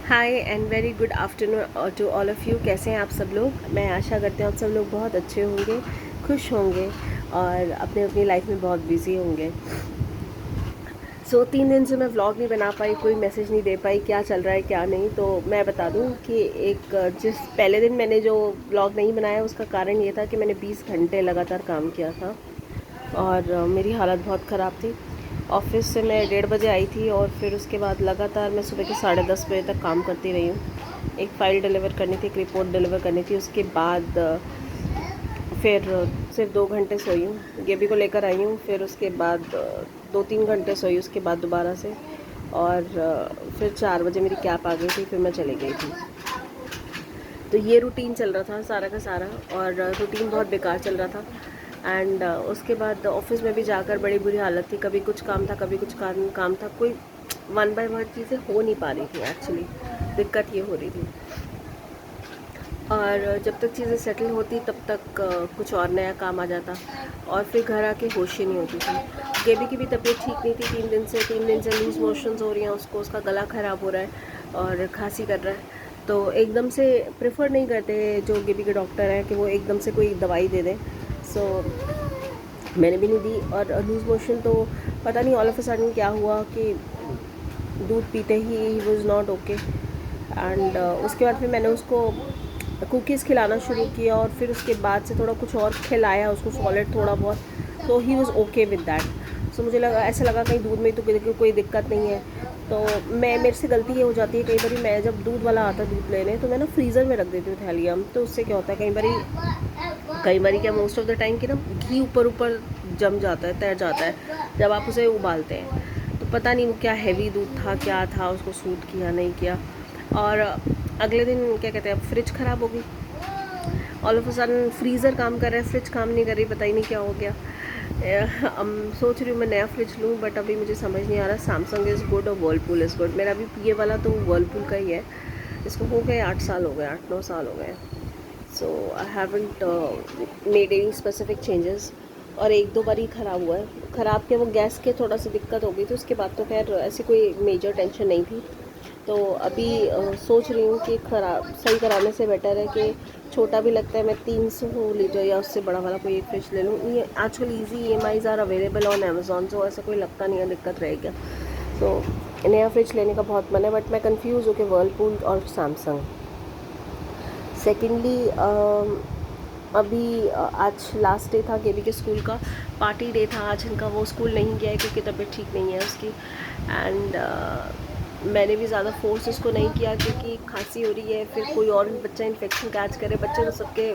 Hi and very good afternoon to all of you. कैसे हैं आप सब लोग। मैं आशा करती हूँ आप सब लोग बहुत अच्छे होंगे, खुश होंगे और अपने अपनी लाइफ में बहुत बिजी होंगे। 3 दिन से मैं व्लॉग नहीं बना पाई, कोई मैसेज नहीं दे पाई क्या चल रहा है क्या नहीं। तो मैं बता दूं कि जिस पहले दिन मैंने जो व्लॉग नहीं बनाया उसका कारण ये था कि मैंने 20 घंटे लगातार काम किया था और मेरी हालत बहुत ख़राब थी। ऑफिस से मैं 1:30 बजे आई थी और फिर उसके बाद लगातार मैं सुबह के 10:30 बजे तक काम करती रही हूँ। एक फ़ाइल डिलीवर करनी थी, एक रिपोर्ट डिलीवर करनी थी। उसके बाद फिर सिर्फ 2 घंटे सोई हूँ, गेबी को लेकर आई हूँ। फिर उसके बाद 2-3 घंटे सोई उसके बाद दोबारा से। और फिर 4 बजे मेरी कैब आ गई थी, फिर मैं चली गई थी। तो ये रूटीन चल रहा था सारा का सारा और रूटीन बहुत बेकार चल रहा था। एंड उसके बाद ऑफिस में भी जाकर बड़ी बुरी हालत थी। कभी कुछ काम था, कभी कुछ काम था। कोई वन बाय वन चीज़ें हो नहीं पा रही थी। एक्चुअली दिक्कत ये हो रही थी। और जब तक चीज़ें सेटल होती तब तक कुछ और नया काम आ जाता और फिर घर आके होश ही नहीं होती थी। गेबी की भी तबीयत ठीक नहीं थी। 3 दिन से लूज़ मोशंस हो रही हैं उसको, उसका गला ख़राब हो रहा है और खांसी कर रहा है। तो एकदम से प्रेफर नहीं करते जो गेबी के डॉक्टर हैं कि वो एकदम से कोई दवाई दे दें। सो मैंने भी नहीं दी। और लूज़ मोशन तो पता नहीं ऑल ऑफ अ सडन क्या हुआ कि दूध पीते he was not okay. And उसके बाद फिर मैंने उसको कुकीज़ खिलाना शुरू किया और फिर उसके बाद से थोड़ा कुछ और खिलाया उसको, सॉलिड थोड़ा बहुत। तो he was okay with that. So मुझे लगा, ऐसा लगा कहीं दूध में तो कोई दिक्कत नहीं है। तो मेरे से गलती ये हो जाती है कई बार, मैं जब दूध वाला आता दूध लेने तो मैं ना फ्रीज़र में रख देती हूँ थैलियाँ। तो उससे क्या होता है कई बार क्या, मोस्ट ऑफ द टाइम कि ना घी ऊपर ऊपर जम जाता है, तैर जाता है जब आप उसे उबालते हैं। तो पता नहीं वो क्या हैवी दूध था, क्या था, उसको सूट किया नहीं किया। और अगले दिन क्या कहते हैं, फ्रिज ख़राब हो गई। All of a sudden freezer काम कर रहा है, फ्रिज काम नहीं कर रही, पता ही नहीं क्या हो गया। सोच रही हूँ मैं नया फ्रिज लूँ, बट अभी मुझे समझ नहीं आ रहा। सैमसंग इज़ गुड और वर्लपूल इज़ गुड। मेरा अभी ये वाला तो वर्लपूल का ही है। इसको हो गए 8 साल हो गए, 8-9 साल हो गए। So I haven't made any specific changes. और 1-2 बार ही ख़राब हुआ है। ख़राब क्या, वो गैस के थोड़ा सी दिक्कत हो गई थी। उसके बाद तो खैर ऐसी कोई मेजर टेंशन नहीं थी। तो अभी सोच रही हूँ कि खराब सही कराने से बेटर है कि छोटा भी लगता है मैं 300 लीटर या उससे बड़ा वाला कोई एक फ्रिज ले लूँ। ये आजकल easy EMIs are available on Amazon, तो ऐसा कोई लगता नहीं है दिक्कत रहेगी। तो नया फ्रिज लेने का बहुत मन है, बट मैं कंफ्यूज हूँ कि वर्लपूल और सैमसंग। सेकेंडली अभी आज लास्ट डे था गेबी के स्कूल का, पार्टी डे था आज इनका। वो स्कूल नहीं गया है क्योंकि तबीयत ठीक नहीं है उसकी। एंड मैंने भी ज़्यादा फोर्स उसको नहीं किया क्योंकि खांसी हो रही है, फिर कोई और भी बच्चा इन्फेक्शन कैच करे। बच्चे तो सबके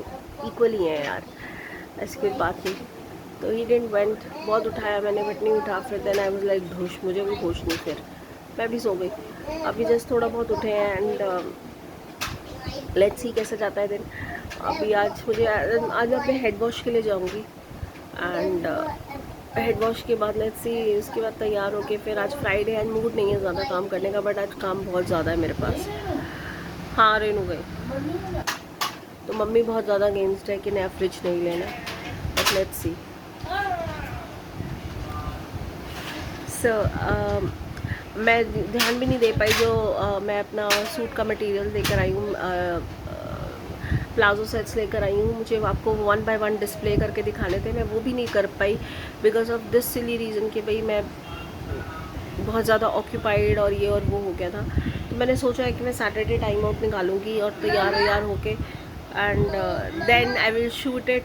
इक्वल ही हैं यार, ऐसी कोई बात नहीं। तो ही डिडंट वेंट। बहुत उठाया मैंने बट नहीं उठा। फिर देन आई वाज लाइक धुश, मुझे भी होश नहीं। फिर मैं भी सो गई। अभी जस्ट थोड़ा बहुत उठे हैं एंड लेट्स सी कैसे जाता है दिन। अभी आज मैं अपने हेड वॉश के लिए जाऊंगी। एंड हेड वॉश के बाद लेट्स सी, उसके बाद तैयार होके फिर आज फ्राइडे एंड मूड नहीं है ज़्यादा काम करने का, बट आज काम बहुत ज़्यादा है मेरे पास। हाँ, रेनू गई। तो मम्मी बहुत ज़्यादा अगेंस्ट है कि नया फ्रिज नहीं लेना, बट लेट्स सी। सो मैं ध्यान भी नहीं दे पाई जो मैं अपना सूट का मटेरियल लेकर आई हूँ, प्लाजो सेट्स लेकर आई हूँ। मुझे आपको 1 बाय 1 डिस्प्ले करके दिखाने थे, मैं वो भी नहीं कर पाई because of this silly reason कि भाई मैं बहुत ज़्यादा ऑक्यूपाइड और ये और वो हो गया था। तो मैंने सोचा है कि मैं सैटरडे टाइम आउट निकालूंगी और तैयार होके and then I will shoot it.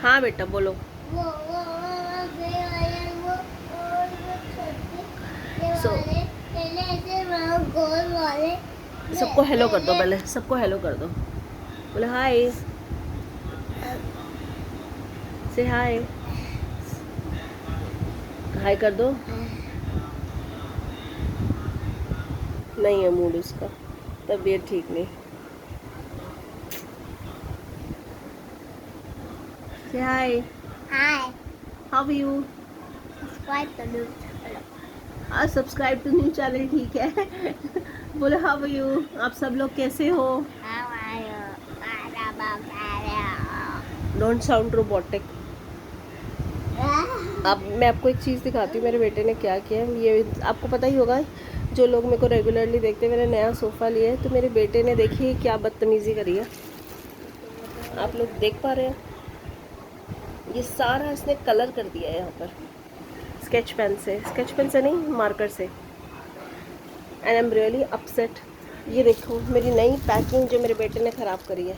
हाँ बेटा बोलो। सो सबको हेलो कर दो, पहले सबको हेलो कर दो। बोले हाय, से हाय, हाय कर दो। नहीं है मूड उसका, तबीयत ठीक नहीं। से hi. Hi, how are you. subscribe to the channel. Subscribe to new channel, ठीक है। बोले हाउ आर यू, आप सब लोग कैसे हो। How are you? Don't sound robotic. अब मैं आपको एक चीज़ दिखाती हूँ मेरे बेटे ने क्या किया है। ये आपको पता ही होगा, जो लोग मेरे को रेगुलरली देखते हैं, मैंने नया सोफ़ा लिया है, तो मेरे बेटे ने देखिए क्या बदतमीज़ी करी है। आप लोग देख पा रहे हैं, ये सारा इसने कलर कर दिया है यहाँ पर स्केच पेन से नहीं, मार्कर से। And I am really upset. ये देखो मेरी नई पैकिंग जो मेरे बेटे ने ख़राब करी है।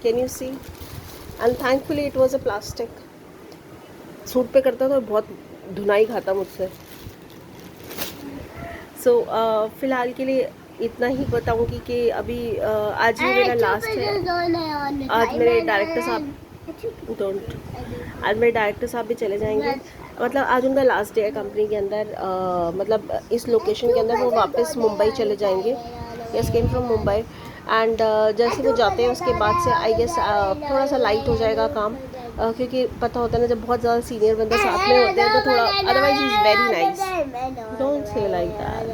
Can you see? And thankfully it was a plastic. Suit पे करता तो बहुत धुनाई खाता मुझसे। सो फ़िलहाल के लिए इतना ही बताऊंगी कि अभी आज ही मेरा लास्ट है। आज मेरे डायरेक्टर साहब आज मेरे डायरेक्टर साहब भी चले जाएंगे, मतलब आज उनका लास्ट डे है कंपनी के अंदर। मतलब इस लोकेशन के अंदर वो वापस मुंबई चले जाएंगे। Yes, came from Mumbai. And जैसे वो जाते हैं उसके बाद से आई गेस थोड़ा सा लाइट हो जाएगा काम, क्योंकि पता होता है ना जब बहुत ज़्यादा सीनियर बंदा साथ में होते हैं तो थोड़ा, otherwise he is very nice, don't say like that,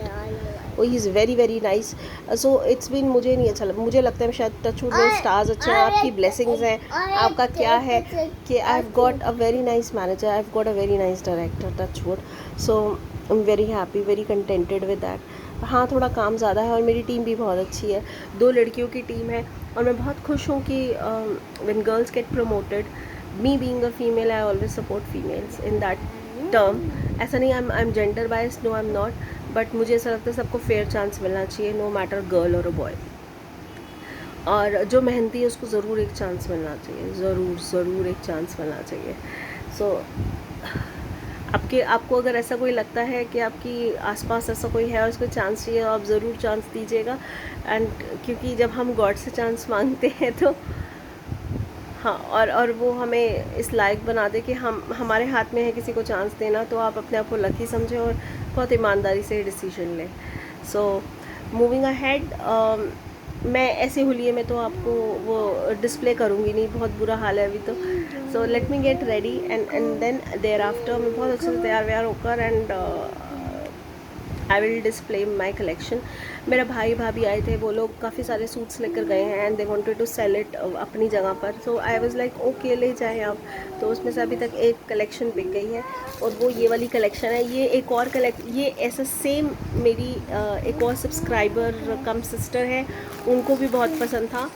वो he is very very nice. So it's been, मुझे नहीं अच्छा लगा, मुझे लगता है शायद टचवुड में स्टार्स अच्छे हैं, आपकी ब्लेसिंग्स हैं, आपका क्या है कि I have got a very nice manager, I have got a very nice director, touchwood. So I am very happy, very contented with that. हाँ, थोड़ा काम ज़्यादा है और मेरी टीम भी बहुत अच्छी है, 2 लड़कियों की टीम है और मैं बहुत खुश हूँ कि when girls get promoted, me being a female, I always support females in that term. ऐसा नहीं I am gender bias, no I am not, but मुझे ऐसा लगता है सबको फेयर चांस मिलना चाहिए, नो मैटर गर्ल और अ बॉय। और जो मेहनती है उसको ज़रूर एक चांस मिलना चाहिए, ज़रूर एक चांस मिलना चाहिए। सो आपको अगर ऐसा कोई लगता है कि आपकी आसपास ऐसा कोई है और उसको चांस चाहिए, आप ज़रूर चांस दीजिएगा। एंड क्योंकि जब हम गॉड से चांस मांगते हैं तो हाँ, और वो हमें इस लायक बना दे कि हमारे हाथ में है किसी को चांस देना, तो आप अपने आप को लकी समझें और बहुत ईमानदारी से डिसीजन लें। सो मूविंग अहेड, मैं ऐसे हुलिये में तो आपको वो डिस्प्ले करूँगी नहीं, बहुत बुरा हाल है अभी तो। So let me get ready and then thereafter मैं बहुत अच्छे से तैयार व्यार होकर and I will display my collection. मेरा भाई भाभी आए थे, वो लोग काफ़ी सारे सूट्स लेकर गए हैं and they wanted to sell it अपनी जगह पर। So I was like okay, ले जाएं आप। तो उसमें से अभी तक एक कलेक्शन बिक गई है और वो ये वाली कलेक्शन है। ये एक और ये ऐसा सेम मेरी एक और सब्सक्राइबर कम सिस्टर है, उनको भी बहुत पसंद था।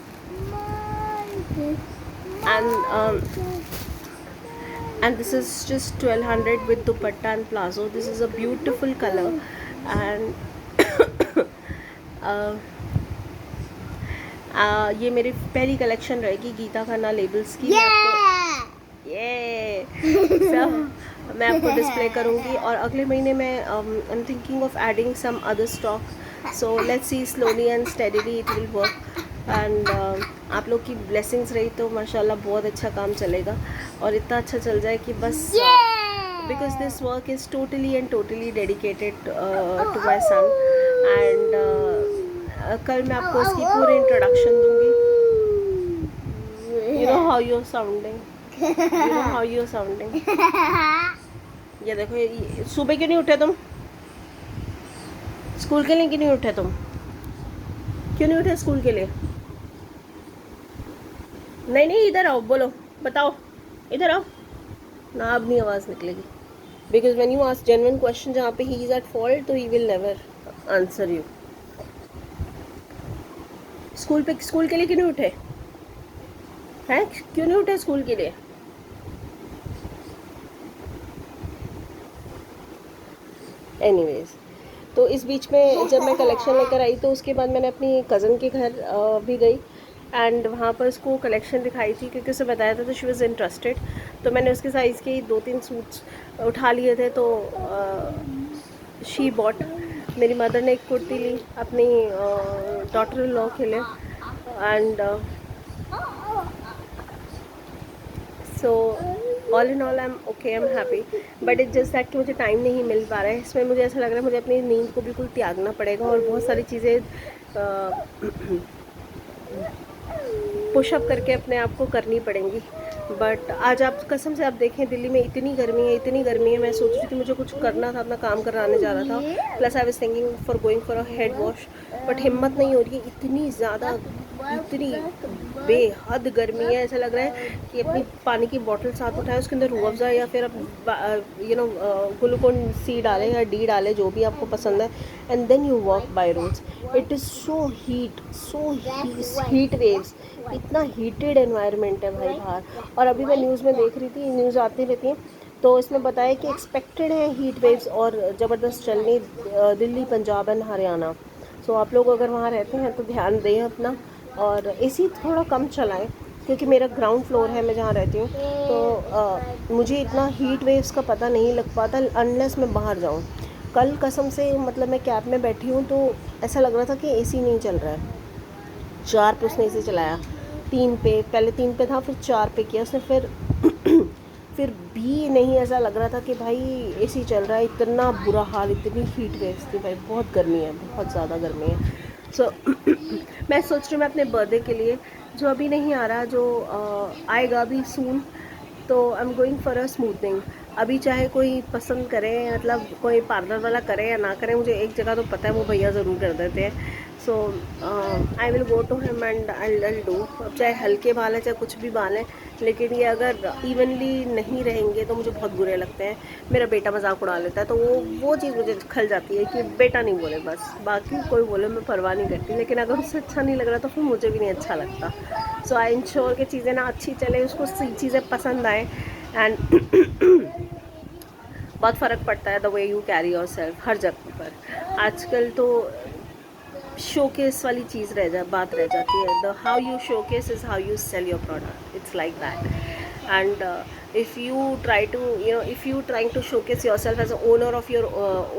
And this is just 1200 with dupatta and plazo. This is a beautiful color and ये मेरी पहली कलेक्शन रहेगी गीता खन्ना लेबल्स की। मैं आपको डिस्प्ले करूँगी और अगले महीने में I am thinking of adding some other stock. So let's see, slowly and steadily it will work. And आप लोग की ब्लेसिंग्स रही तो माशाल्लाह बहुत अच्छा काम चलेगा और इतना अच्छा चल जाए कि बस, because this work is totally and totally dedicated to my son. And कल मैं आपको इसकी पूरी इंट्रोडक्शन दूंगी। You know how you sounding. ये देखो, सुबह क्यों नहीं उठे तुम? स्कूल के लिए क्यों नहीं उठे तुम? क्यों नहीं उठे स्कूल के लिए? नहीं, इधर आओ, बोलो, बताओ, इधर आओ ना। अब नहीं आवाज़ निकलेगी, because when you ask genuine question जहाँ पे ही इज़ एट फॉल्ट तो he will never answer you. School के लिए क्यों नहीं उठे हैं? क्यों नहीं उठे स्कूल के लिए? एनीवेज, तो इस बीच में जब मैं कलेक्शन लेकर आई तो उसके बाद मैंने अपनी कज़न के घर भी गई एंड वहाँ पर उसको कलेक्शन दिखाई थी, क्योंकि उसे बताया था तो शी वॉज़ इंटरेस्टेड। तो मैंने उसके साइज़ के 2-3 सूट्स उठा लिए थे, तो शी बॉट। मेरी मदर ने एक कुर्ती ली अपनी डॉटर इन लॉ के लिए and so all in all I am okay, I am happy, but it just that कि मुझे टाइम नहीं मिल पा रहा है। इसमें मुझे ऐसा लग रहा है मुझे अपनी नींद को बिल्कुल त्यागना पड़ेगा और बहुत सारी चीज़ें पुशअप करके अपने आप को करनी पड़ेंगी। बट आज आप कसम से आप देखें, दिल्ली में इतनी गर्मी है। मैं सोच रही थी मुझे कुछ करना था, अपना काम कराने जा रहा था, plus I was thinking for going for a head wash, but हिम्मत नहीं हो रही है, इतनी ज़्यादा इतनी बेहद गर्मी है, ऐसा लग रहा है कि अपनी पानी की बॉटल साथ उठाएं, उसके अंदर रूह अफ़ज़ा या फिर ग्लूकोन सी डालें या डी डालें, जो भी आपको पसंद है, and then you walk by roads. It is so heat waves, इतना हीटेड एनवायरनमेंट है भाई बाहर. और अभी मैं न्यूज़ में देख रही थी, न्यूज़ आती रहती हैं, तो इसमें बताया कि एक्सपेक्टेड है हीट वेव्स और ज़बरदस्त चलनी दिल्ली, पंजाब एंड हरियाणा. सो आप लोग अगर वहाँ रहते हैं तो ध्यान दें अपना, और एसी थोड़ा कम चलाएं, क्योंकि मेरा ग्राउंड फ्लोर है, मैं जहाँ रहती हूँ, तो मुझे इतना हीट वेव्स का पता नहीं लग पाता अनलेस मैं बाहर जाऊँ. कल कसम से मतलब मैं कैब में बैठी हूँ तो ऐसा लग रहा था कि एसी नहीं चल रहा है. 4 पे उसने एसी चलाया, 3 पे, पहले 3 पे था, फिर 4 पे किया उसने, फिर भी नहीं ऐसा लग रहा था कि भाई एसी चल रहा है. इतना बुरा हाल, इतनी हीट वेव्स थी भाई, बहुत गर्मी है, बहुत ज़्यादा गर्मी है. सो मैं सोच रही हूँ मैं अपने बर्थडे के लिए, जो अभी नहीं आ रहा, जो आएगा अभी सून, तो I am going for a smoothening. अभी चाहे कोई पसंद करे, मतलब कोई पार्लर वाला करे या ना करे, मुझे एक जगह तो पता है वो भैया ज़रूर कर देते हैं. So I will go to him and I do. अब चाहे हल्के बाल है चाहे कुछ भी बाल है, लेकिन ये अगर इवनली नहीं रहेंगे तो मुझे बहुत बुरे लगते हैं. मेरा बेटा मजाक उड़ा लेता है, तो वो चीज़ मुझे खल जाती है कि बेटा नहीं बोले बस, बाकी कोई बोले मैं परवाह नहीं करती, लेकिन अगर उससे अच्छा नहीं लग रहा तो फिर मुझे भी नहीं अच्छा लगता. सो आई इंश्योर कि चीज़ें ना अच्छी चले, उसको चीज़ें पसंद आए. एंड बहुत फ़र्क पड़ता है the way you carry yourself हर जगह पर. आजकल तो शोकेस वाली चीज़ बात रह जाती है. The how you showcase is how you sell your product. It's like that. And if you try to if you trying to showcase yourself as an owner of your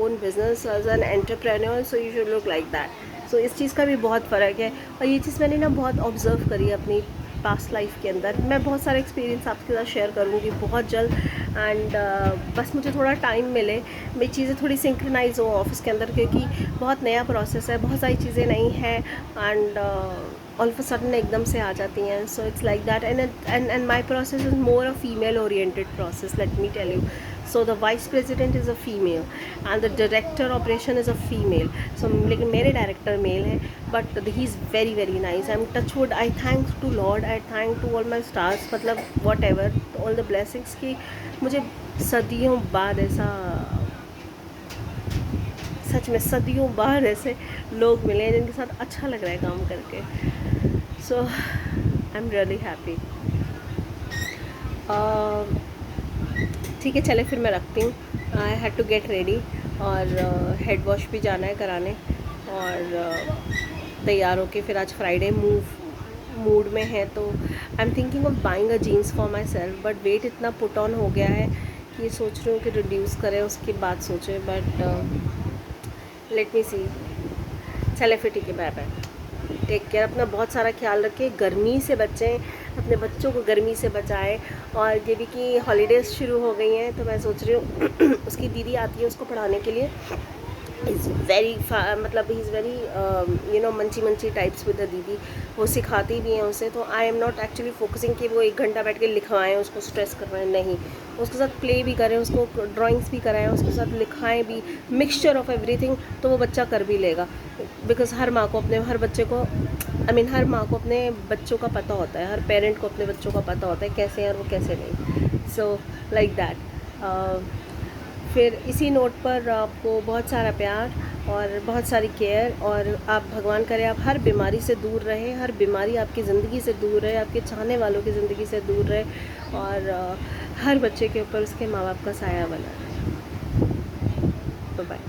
own business, as an entrepreneur, so you should look like that. So इस चीज़ का भी बहुत फ़र्क है, और ये चीज़ मैंने ना बहुत ऑब्ज़र्व करी है अपनी पास्ट लाइफ के अंदर. मैं बहुत सारे एक्सपीरियंस आपके साथ शेयर करूँगी बहुत जल्द. एंड बस मुझे थोड़ा टाइम मिले, मेरी चीज़ें थोड़ी सिंक्रोनाइज हो ऑफिस के अंदर, क्योंकि बहुत नया प्रोसेस है, बहुत सारी चीज़ें नई हैं, and all of a sudden एकदम से आ जाती हैं. So it's like that. And my process is more a female oriented process, let me tell you. So the vice president is a female and the director operation is a female. So लेकिन मेरे director mail है, but he is very very nice. I'm touchwood. I thank to Lord, I thank to all my stars, मतलब whatever all the blessings कि मुझे सदियों बाद ऐसा, सच में सदियों बाद ऐसे लोग मिले हैं जिनके साथ अच्छा लग रहा है काम करके. So I'm really happy. ठीक है, चले फिर मैं रखती हूँ. I had to get ready, और हेड वॉश भी जाना है कराने, और तैयार होके फिर आज फ्राइडे मूड में है, तो I am thinking of buying a jeans for myself. But weight इतना पुट ऑन हो गया है कि सोच रही हूँ कि रिड्यूस करें, उसके बाद सोचें. बट लेट मी सी. चले फिर, ठीक है, बाय बाय, टेक केयर. अपना बहुत सारा ख्याल रखें, गर्मी से बचें, अपने बच्चों को गर्मी से बचाएं. और ये भी कि हॉलीडेज़ शुरू हो गई हैं, तो मैं सोच रही हूँ उसकी दीदी आती है उसको पढ़ाने के लिए. इज़ वेरी मतलब ही is very munchy types with the didi. वो सिखाती भी हैं उसे, तो I am not actually focusing कि वो 1 घंटा बैठ के लिखवाएं, उसको स्ट्रेस करवाएं, नहीं. उसके साथ प्ले भी करें, उसको ड्राइंग्स भी कराएं, उसके साथ लिखाएं भी, मिक्सचर ऑफ एवरीथिंग, तो वो बच्चा कर भी लेगा. बिकॉज हर माँ को अपने हर बच्चे को हर माँ को अपने बच्चों का पता होता है, हर पेरेंट को अपने बच्चों का पता होता है कैसे हैं और वो कैसे नहीं. So like that. फिर इसी नोट पर आपको बहुत सारा प्यार और बहुत सारी केयर, और आप भगवान करे आप हर बीमारी से दूर रहें, हर बीमारी आपकी ज़िंदगी से दूर रहे, आपके चाहने वालों की ज़िंदगी से दूर रहे, और हर बच्चे के ऊपर उसके माँ बाप का साया बना रहे. बाय.